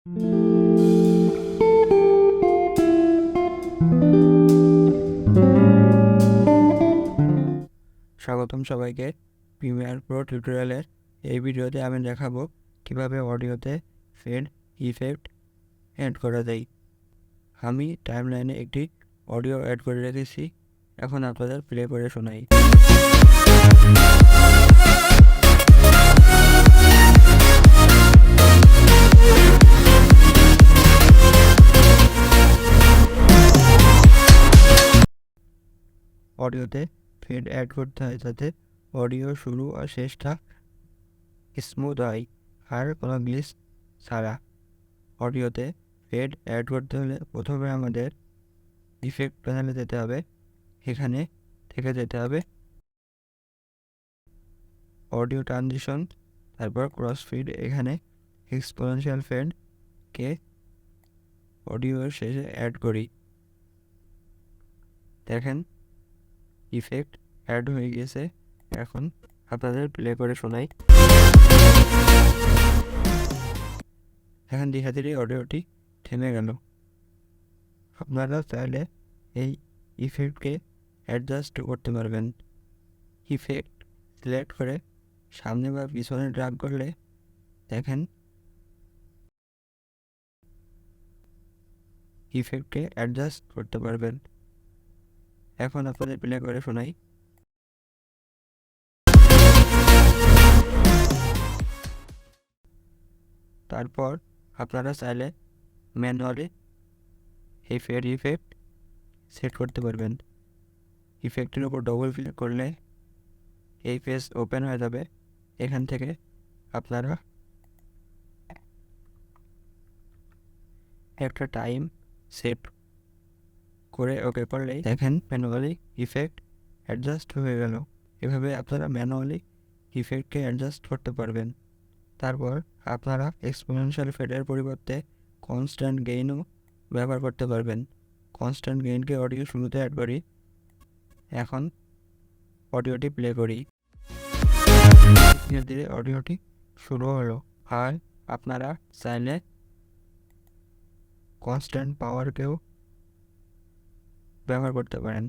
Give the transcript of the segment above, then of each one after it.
স্বাগতম সবাইকে Premiere Pro টিউটোরিয়ালের এই ভিডিওতে আমি দেখাবো কিভাবে অডিওতে ফেড ইফেক্ট অ্যাড করা যায়। আমি টাইমলাইনে একটি অডিও অ্যাড করে রেখেছি, এখন আপনাদের প্লে করে শোনাই। অডিওতে ফেড অ্যাড করতে হয় যাতে অডিও শুরু আর শেষটা স্মুথ হয় আর কোনো গ্লিচ ছাড়া। অডিওতে ফেড অ্যাড করতে হলে প্রথমে আমাদের ইফেক্ট প্যানেলে যেতে হবে, এখানে থেকে যেতে হবে অডিও ট্রানজিশন, তারপর ক্রস ফিড। এখানে এক্সপোনেনশিয়াল ফেডকে অডিওর শেষে অ্যাড করি। দেখেন ইফেক্ট অ্যাড হয়ে গেছে, এখন আপনাদের প্লে করে শোনাই। এখন ধীরে ধীরে অডিওটি থেমে গেল। আপনারা চাইলে এই ইফেক্টকে অ্যাডজাস্ট করতে পারবেন। ইফেক্ট সিলেক্ট করে সামনে বা পিছনে ড্র্যাগ করলে দেখেন ইফেক্টকে অ্যাডজাস্ট করতে পারবেন। এখন আপনাদের প্লে করে শোনাই। তারপর আপনারা চাইলে ম্যানুয়ালি এই ফেড ইফেক্ট সেট করতে পারবেন। ইফেক্টের উপর ডবল ক্লিক করলে এই পেজ ওপেন হয়ে যাবে। এখান থেকে আপনারা একটা টাইম সেট করে ওকে করলেই দেখেন ম্যানুয়ালি ইফেক্ট অ্যাডজাস্ট হয়ে গেল। এভাবে আপনারা ম্যানুয়ালি ইফেক্টকে অ্যাডজাস্ট করতে পারবেন। তারপর আপনারা এক্সপোনেনশিয়াল ফেডের পরিবর্তে কনস্ট্যান্ট গেইনও ব্যবহার করতে পারবেন। কনস্ট্যান্ট গেইনকে অডিও শুরুতে অ্যাড করি। এখন অডিওটি প্লে করি। ধীরে ধীরে অডিওটি শুরু হলো। আর আপনারা চাইলে কনস্ট্যান্ট পাওয়ারকেও ব্যবহার করতে পারেন।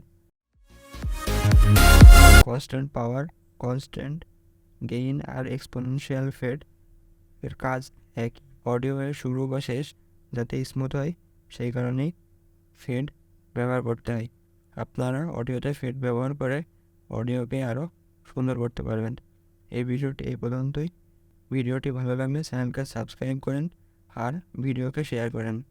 কনস্ট্যান্ট পাওয়ার, কনস্ট্যান্ট গেইন আর এক্সপোনেনশিয়াল ফেড এর কাজ এক। অডিওয়ের শুরু বা শেষ যাতে স্মুথ হয় সেই কারণেই ফেড ব্যবহার করতে হয়। আপনারা অডিওতে ফেড ব্যবহার করে অডিওকে আরও সুন্দর করতে পারবেন। এই ভিডিওটি এই পর্যন্তই। ভিডিওটি ভালো লাগলে চ্যানেলকে সাবস্ক্রাইব করেন আর ভিডিওকে শেয়ার করেন।